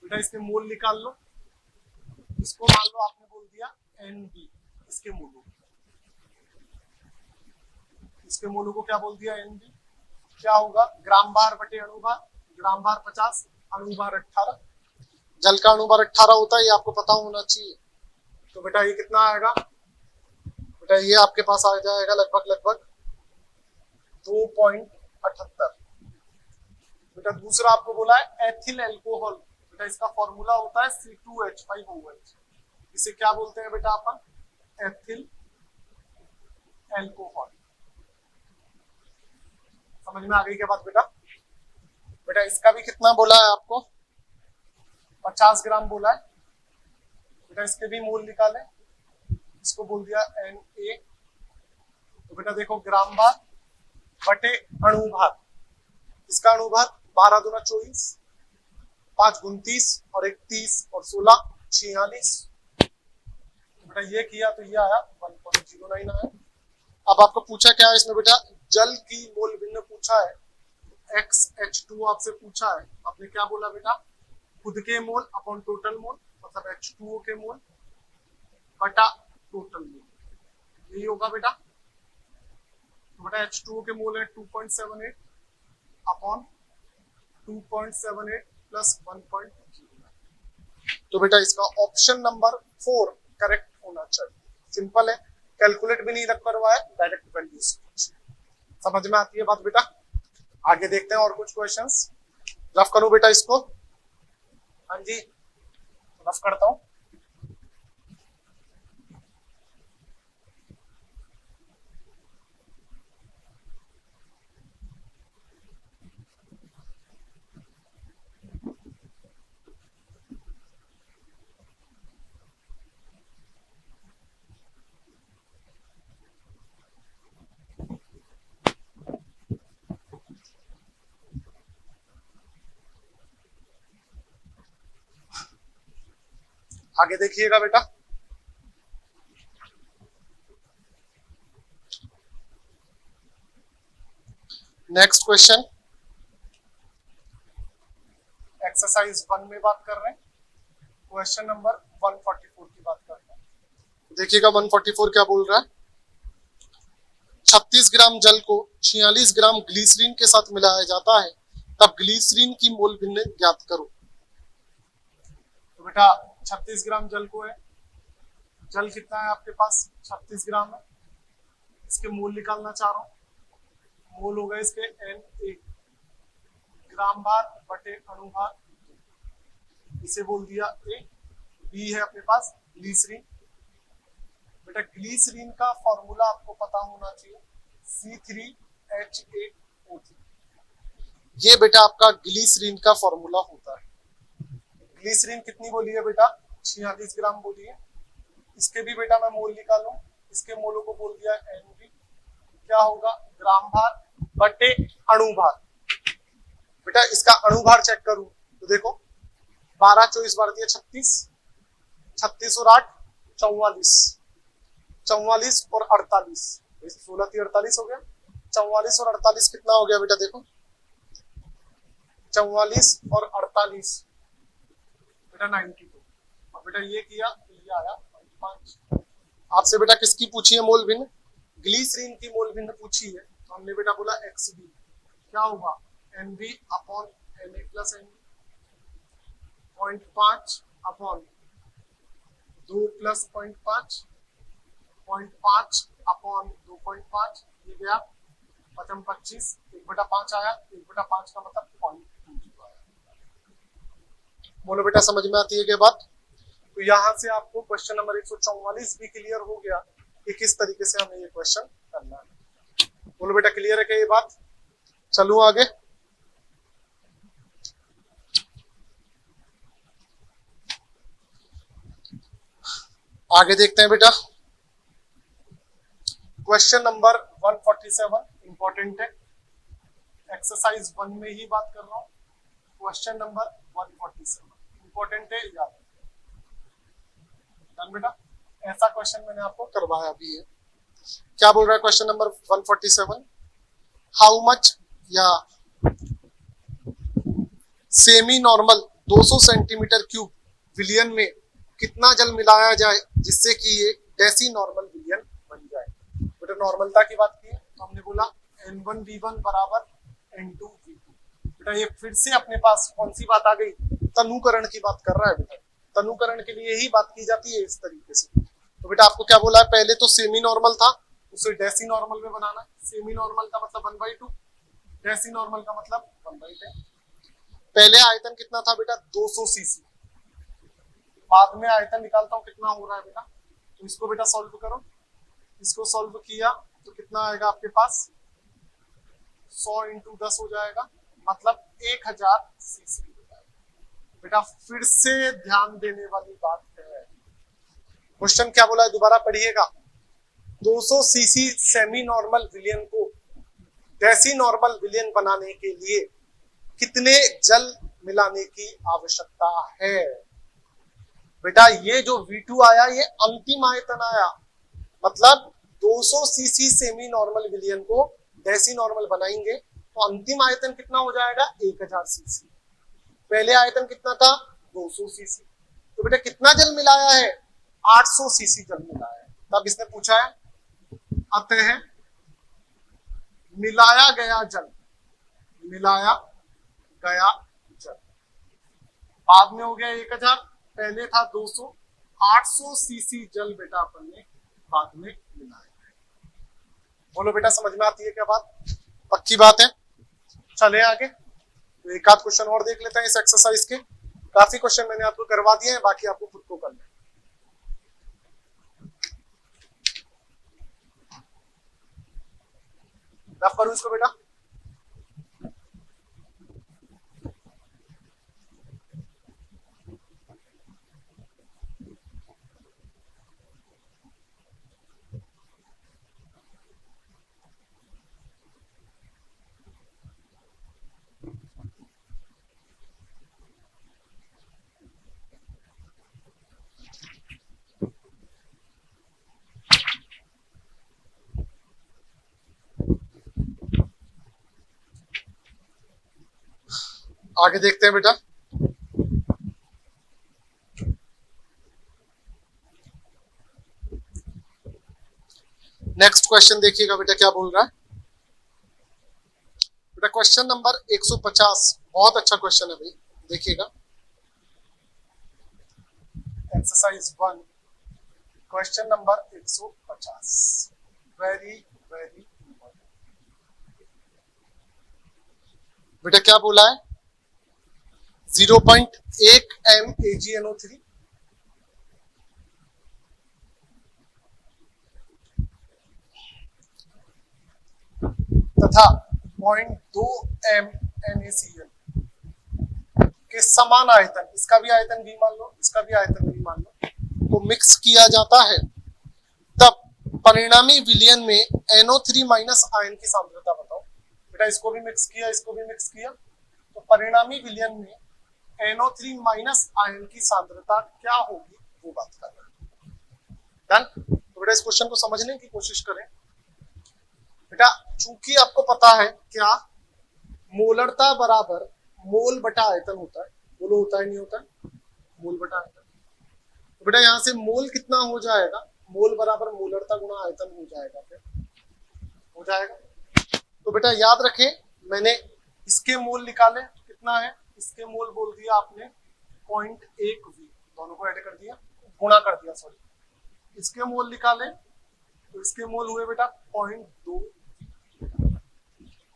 बेटा इसके मोल निकाल लो। इसको मान लो आपने बोल दिया NB, इसके मोलों, इसके मोलों को क्या बोल दिया? NB। क्या होगा? ग्राम भार बटे अणुभार। ग्राम भार 50, अणुभार 18। जल का अणुभार 18 होता है, ये आपको पता होना चाहिए। तो बेटा ये कितना आएगा? बेटा ये आपके पास आ जाएगा लगभग 2.78। बेटा दूसरा आपको बोला है एथिल अल्कोहल। बेटा इसका फॉर्मूला होता है C2H5OH। इसे क्या बोलते हैं बेटा अपन? Ethyl alcohol. समझ में आ गई क्या बात बेटा? बेटा इसका भी कितना बोला है आपको? 50 ग्राम बोला है। बेटा इसके भी मोल निकाले। इसको बोल दिया Na। तो बेटा देखो ग्राम भार बटे अणुभार। इसका अणुभार 12 दूना 24, 5 29 और 1 30 और 16 46। बेटा ये किया तो ये आया 1.09 आया। अब आपको पूछा क्या है इसमें बेटा? जल की मोल भिन्न पूछा है। XH2 आपसे पूछा है। आपने क्या बोला बेटा? खुद के मोल अपॉन टोटल मोल, मतलब H2O के मोल बटा टोटल मोल, यही होगा बेटा। तो बेटा H2O के मोल है 2.78 अपॉन 2.78 प्लस 1.09। तो बेटा इसका ऑप्शन नंबर 4 करेक्ट होना चाहिए। सिंपल है, कैलकुलेट भी नहीं रख करवाया, डायरेक्ट वैल्यूज। समझ में आती है बात बेटा? आगे देखते हैं और कुछ क्वेश्चंस। रफ करो बेटा इसको। हाँ जी रफ करता हूं। आगे देखिएगा बेटा। नेक्स्ट क्वेश्चन एक्सरसाइज 1 में बात कर रहे हैं। क्वेश्चन नंबर 144 की बात कर रहे हैं। देखिएगा 144 क्या बोल रहा है? 36 ग्राम जल को 46 ग्राम ग्लिसरीन के साथ मिलाया जाता है, तब ग्लिसरीन की मोल भिन्न ज्ञात करो। तो बेटा 36 ग्राम जल को है, जल कितना है आपके पास? 36 ग्राम है। इसके मोल निकालना चाह रहा हूं। मोल हो गए इसके Na। ग्राम भार बटे अणुभार, इसे बोल दिया A। B है अपने पास ग्लिसरीन। बेटा ग्लिसरीन का फॉर्मूला आपको पता होना चाहिए, C3H8O3। ये बेटा आपका ग्लिसरीन का फॉर्मूला होता है। ग्लिसरीन कितनी बोली है बेटा? 46 ग्राम बोली है। इसके भी बेटा मैं मोल निकालूं, इसके मोलों को बोल दिया NB। क्या होगा? ग्राम भार बटे अणुभार। बेटा इसका अणुभार चेक करूं तो देखो 12 24 बार दिया 36, 36 और 8 44, 44 और 48, 16 3 48 हो गया। 44 और 48 कितना हो गया बेटा देखो, 44 और 48 बेटा 92। अब बेटा ये किया तो ये आया 5। आपसे बेटा किसकी पूछी है मोल भिन्न? ग्लिसरीन की मोल भिन्न पूछी है, तो हमने बेटा बोला XB क्या होगा NB upon Na plus NB 0.5 upon 2 plus 0.5 0.5 upon 2.5, ये गया 25, 1/5 आया, 1/5 का मतलब 0.20 आया। बोलो बेटा समझ में आती है क्या बात? तो यहां से आपको क्वेश्चन नंबर 144 भी क्लियर हो गया कि किस तरीके से हमें ये क्वेश्चन करना है। बोलो बेटा क्लियर है क्या ये बात? चलो आगे। आगे देखते हैं बेटा क्वेश्चन नंबर 147 इंपॉर्टेंट है, एक्सरसाइज 1 में ही बात कर रहा हूं। क्वेश्चन नंबर 147 इंपॉर्टेंट है, याद डन बेटा। ऐसा क्वेश्चन मैंने आपको करवाया भी है। क्या बोल रहा है क्वेश्चन नंबर 147? हाउ मच या सेमी नॉर्मल 200 सेंटीमीटर क्यूब विलियन में कितना जल मिलाया जाए जिससे कि ये डेसी नॉर्मल विलियन बन जाए। बेटा नॉर्मलता की बात की है तो हमने बोला N1V1 बराबर N2V2। बेटा ये फिर से अपने पास कौन सी बात आ गई? तनुकरण की बात कर रहा है बेटा। तनुकरण के लिए ही बात की जाती है इस तरीके से। तो बेटा आपको क्या बोला है, पहले तो सेमी नॉर्मल था उसे डेसी नॉर्मल में बनाना। सेमी नॉर्मल का मतलब 1/2, डेसी नॉर्मल का मतलब 1/10। पहले आयतन कितना था बेटा 200 सीसी, बाद में आयतन निकालता हूं कितना हो रहा है बेटा। तो इसको बेटा सॉल्व करो, इसको सॉल्व किया तो कितना आएगा आपके पास 100 × 10 हो जाएगा, मतलब 1000 सीसी हो जाएगा। बेटा फिर से ध्यान देने वाली बात है, क्वेश्चन क्या बोला है दोबारा पढ़िएगा। 200 सीसी सेमी नॉर्मल विलियन को डेसी नॉर्मल विलियन बनाने के लिए कितने जल मिलाने की आवश्यकता है। बेटा ये जो V2 आया ये अंतिम आयतन आया, मतलब 200 सीसी सेमी नॉर्मल विलियन को डेसी नॉर्मल बनाएंगे तो अंतिम आयतन कितना हो जाएगा 1000 सीसी। पहले आयतन कितना था 200 सीसी। तो बेटा कितना जल मिलाया है 800 सीसी जल मिलाया है। तब इसने पूछा है अतः मिलाया गया जल, मिलाया गया जल बाद में हो गया 1000, पहले था 200, 800 सीसी जल बेटा अपन ने बाद में मिलाया। बोलो बेटा समझ में आती है क्या बात? पक्की बात है। चले आगे, तो एक आध क्वेश्चन और देख लेते हैं इस एक्सरसाइज के। काफी क्वेश्चन मैंने आपको करवा दिए हैं, बाकी आपको खुद को करना है। रफ करूं इसको बेटा। आगे देखते हैं बेटा। नेक्स्ट क्वेश्चन देखिएगा बेटा क्या बोल रहा है। बेटा क्वेश्चन नंबर 150 बहुत अच्छा क्वेश्चन है भाई, देखिएगा। Exercise 1 question number 150 very very important. बेटा क्या बोला है 0.1 m AgNO3 तथा 0.2 m NaCl के समान आयतन, इसका भी आयतन भी मान लो, इसका भी आयतन भी मान लो, को मिक्स किया जाता है, तब परिणामी विलयन में NO3 माइनस आयन की सांद्रता बताओ। बेटा इसको भी मिक्स किया, इसको भी मिक्स किया, तो परिणामी विलयन में NO3 माइनस आयन की सांद्रता क्या होगी वो बात कर रहे हैं। डन। तो बेटा इस क्वेश्चन को समझने की कोशिश करें। बेटा चूंकि आपको पता है क्या, मोलरता बराबर मोल बटा आयतन होता है, बोलो होता है नहीं होता है, मोल बटा आयतन। तो बेटा यहां से मोल कितना हो जाएगा, मोल बराबर मोलरता गुणा आयतन हो जाएगा, फिर हो जाएगा। तो बेटा याद रखें, मैंने इसके मोल निकाले, कितना है, इसके मोल बोल दिया आपने 0.1 V, दोनों को ऐड कर दिया, गुणा कर दिया, सॉरी, इसके मोल निकाले तो इसके मोल हुए बेटा 0.2।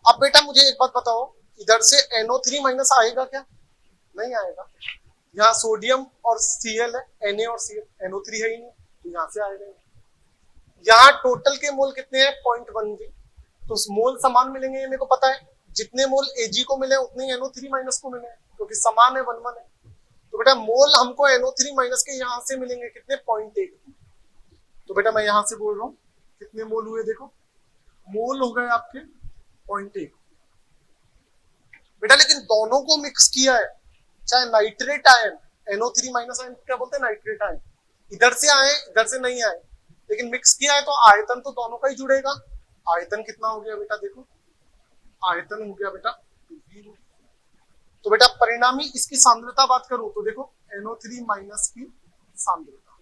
अब बेटा मुझे एक बात बताओ, इधर से NO3 माइनस आएगा क्या, नहीं आएगा, यहाँ सोडियम और Cl है, Na और Cl, NO3 है ही नहीं, तो यहाँ से आएगा। यहाँ टोटल के मोल कितने हैं, 0.1 V, तो मोल समान मिलेंगे, ये मेरे को पता है, जितने मोल Ag को मिले उतने NO3 माइनस को मिले, क्योंकि समान है, 1-1 है। तो बेटा मोल हमको NO3 माइनस के यहाँ से मिलेंगे कितने, 0.1। तो बेटा मैं यहाँ से बोल रहा हूँ कितने मोल हुए, देखो मोल हो गए आपके 0.1 बेटा, लेकिन दोनों को मिक्स किया है, चाहे nitrate ion, NO3 minus ion क्या बोलते हैं, नाइट्रेट आयन, इधर से आए इधर से नहीं आए, लेकिन मिक्स किया है तो आयतन तो दोनों का ही जुड़ेगा। आयतन कितना हो गया बेटा, देखो आयतन हो गया बेटा 2V। तो बेटा परिणामी इसकी सांद्रता बात करूं तो देखो NO3 माइनस की सांद्रता,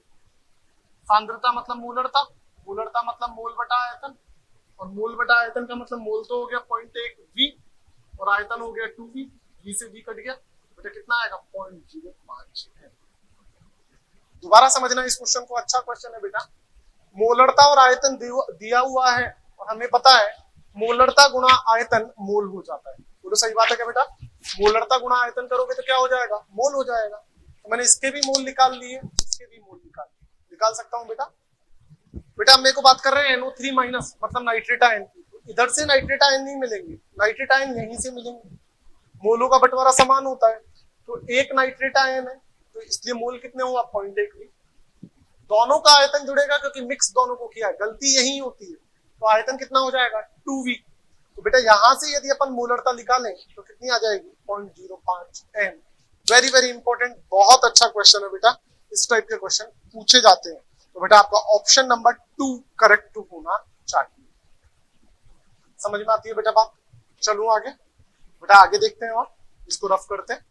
सांद्रता मतलब मोलरता, मोलरता मतलब मोल बटा आयतन, और मोल बटा आयतन का मतलब मोल तो हो गया 0.1 V और आयतन हो गया 2V, V से V कट गया, बेटा कितना आएगा 0.05। दोबारा समझना इस क्वेश्चन को, अच्छा क्वेश्चन है बेटा। मोलरता और आयतन दिया हुआ है और हमें पता है मोलरता गुणा आयतन मोल हो जाता है, बोलो सही बात है क्या बेटा, मोलरता गुणा आयतन करोगे तो क्या हो जाएगा, मोल हो जाएगा। तो मैंने इसके भी मोल निकाल लिए, इसके भी मोल निकाल सकता हूं बेटा। बेटा मेरे को बात कर रहे हैं NO3 माइनस मतलब नाइट्रेट आयन की, तो इधर से नाइट्रेट आयन नहीं मिलेंगे, नाइट्रेट आयन यहीं से मिलेंगे, मोलों का बंटवारा समान होता है, तो एक नाइट्रेट आयन है तो इसलिए मोल कितने हुआ 0.1 V। दोनों का आयतन जुड़ेगा क्योंकि मिक्स दोनों को किया है, गलती यही होती है, तो आयतन कितना हो जाएगा 2V। तो बेटा यहां से यदि अपन मोलरता निकालें तो कितनी आ जाएगी 0.05 M। वेरी वेरी इंपॉर्टेंट, बहुत अच्छा क्वेश्चन है बेटा, इस टाइप के क्वेश्चन पूछे जाते हैं। तो बेटा आपका ऑप्शन नंबर 2 करेक्ट होना चाहिए। समझ में आती है बेटा बात, चलूं आगे, बेटा आगे देखते हैं और इसको रफ करते हैं।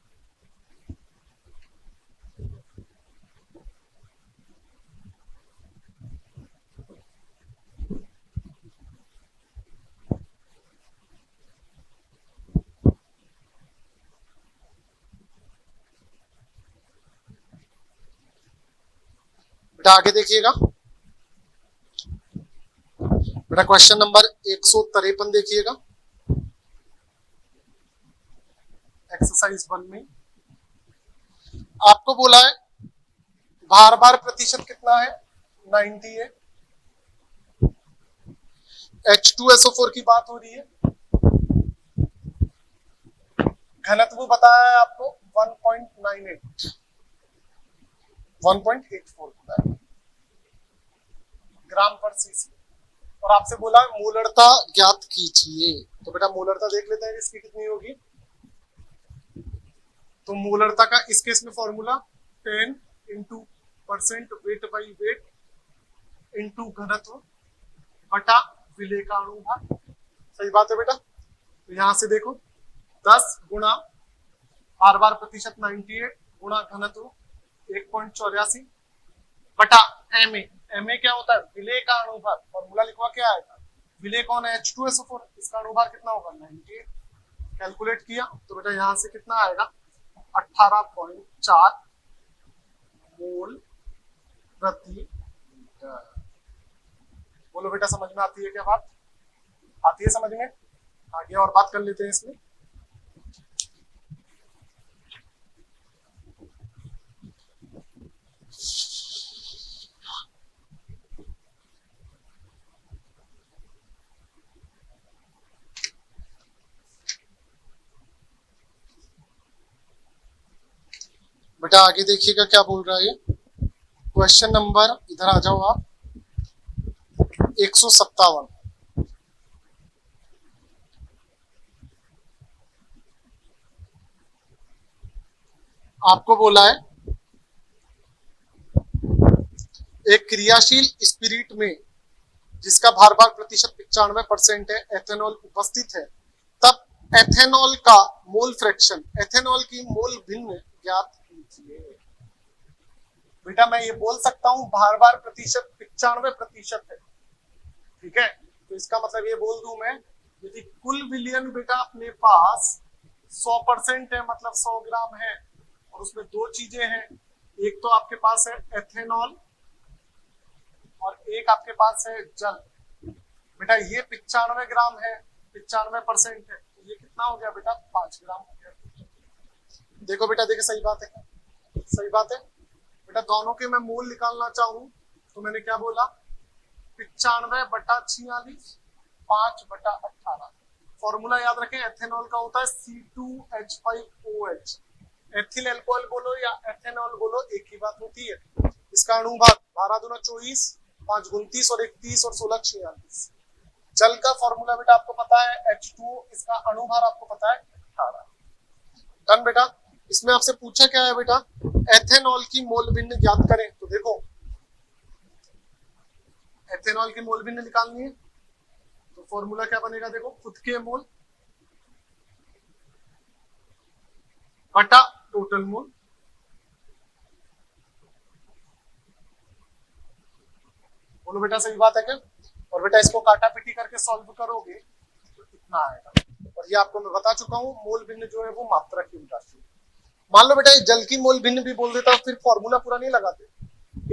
बेटा आगे देखिएगा, बेटा क्वेश्चन नंबर 153 देखिएगा, एक्सरसाइज 1 में आपको बोला है भार भार प्रतिशत कितना है 90 है, H2SO4 की बात हो रही है, घनत्व बताया है आपको 1.98 1.84 होता है ग्राम पर सीसी, और आपसे बोला मोलरता ज्ञात कीजिए। तो बेटा मोलरता देख लेते हैं इसकी कितनी होगी। तो मोलरता का इस केस में formula 10 into percent weight by weight into घनत्व बटा विलेय का अनुभाग, सही बात है बेटा। तो यहां से देखो 10 गुणा बार बार प्रतिशत 98 गुणा घनत्व 1.84 बटा एमए क्या होता है, विलेय का अनुभाग, फॉर्मूला लिखवा क्या आएगा, विलेय कौन है H2SO4, इसका अनुभाग कितना होगा 98, कैलकुलेट किया तो बेटा यहां से कितना आएगा 18.4 मोल प्रति लीटर। बोलो बेटा समझ में आती है क्या बात, आती है समझ में, आगे और बात कर लेते हैं इसमें। बेटा आगे देखिएगा क्या बोल रहा है, क्वेश्चन नंबर इधर आ जाओ आप 157। आपको बोला है एक क्रियाशील स्पिरिट में जिसका भार प्रतिशत 95% है, एथेनॉल उपस्थित है, तब एथेनॉल का मोल फ्रैक्शन, एथेनॉल की मोल भिन्न ज्ञात कीजिए। बेटा मैं ये बोल सकता हूं भार प्रतिशत 95% है, ठीक है, तो इसका मतलब ये बोल दूं मैं, यदि कुल विलयन बेटा अपने पास 100% है, मतलब 100 ग्राम है, और उसमें दो चीजें हैं, एक तो आपके पास है एथेनॉल और एक आपके पास है जल। बेटा ये 95 ग्राम है, 95% है, तो ये कितना हो गया बेटा 5 ग्राम हो गया। देखो बेटा, देखो सही बात है, सही बात है बेटा। दोनों के मैं मूल निकालना चाहूं तो मैंने क्या बोला, 95/46, 5/18। फॉर्मूला याद रखें, एथेनॉल का होता है C2H5OH। एथिल एल्कोहल बोलो या एथेनॉल बोलो, एक ही बात होती है। इसका अणुभार 12 दूना 24, 5 29 और 31 और 16 46। जल का फॉर्मूला बेटा आपको पता है H2O, इसका अणुभार आपको पता है 18। डन बेटा। इसमें आपसे पूछा क्या है बेटा, एथेनॉल की मोल भिन्न ज्ञात करें। तो देखो एथेनॉल की मोल भिन्न निकालनी है, तो फॉर्मूला क्या बनेगा, देखो खुद के मोल बटा टोटल मोल। बोलो बेटा सही बात है क्या। और बेटा इसको काटा पिटी करके सॉल्व करोगे तो इतना आएगा। और ये आपको मैं बता चुका हूं, मोल भिन्न जो है वो मात्रा की राशि। मान लो बेटा जल की मोल भिन्न भी बोल देता, फिर फॉर्मूला पूरा नहीं लगाते।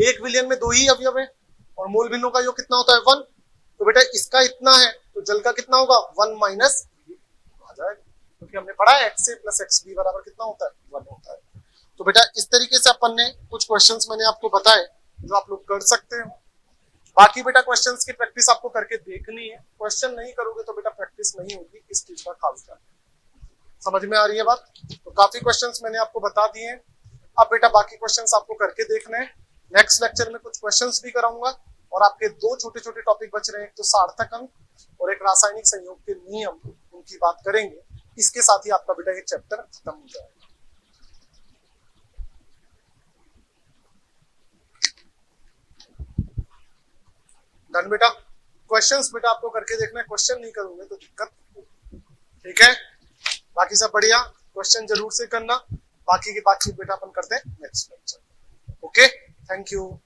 एक विलयन में 2 ही अवयव है और मोल भिन्नों का योग कितना होता है 1। तो बेटा इसका इतना है तो जल का कितना होगा 1 माइनस आ जाएगा, क्योंकि हमने पढ़ा है XA + XB बराबर कितना होता है 1 होता है। तो बेटा इस तरीके से अपन ने कुछ क्वेश्चंस मैंने आपको बताए जो आप लोग कर सकते हो। बाकी बेटा क्वेश्चंस की प्रैक्टिस आपको करके देखनी है, क्वेश्चन नहीं करोगे तो बेटा प्रैक्टिस नहीं होगी, इस चीज का खास ध्यान। समझ में आ रही है बात। तो काफी क्वेश्चंस मैंने आपको बता दिए हैं, अब बेटा बाकी क्वेश्चंस आपको करके देखने हैं। नेक्स्ट लेक्चर में कुछ क्वेश्चंस भी कराऊंगा और आपके 2 छोटे छोटे टॉपिक बच रहे हैं, एक तो सार्थक अंक और एक रासायनिक संयोग के नियम, उनकी बात करेंगे। इसके साथ ही आपका बेटा ये चैप्टर खत्म हो जाएगा। डन बेटा। क्वेश्चंस बेटा आपको करके देखना है, क्वेश्चन नहीं करोगे तो दिक्कत, ठीक है। बाकी सब बढ़िया, क्वेश्चन जरूर से करना। बाकी की बातचीत बेटा अपन करते हैं next lecture. Okay, thank you.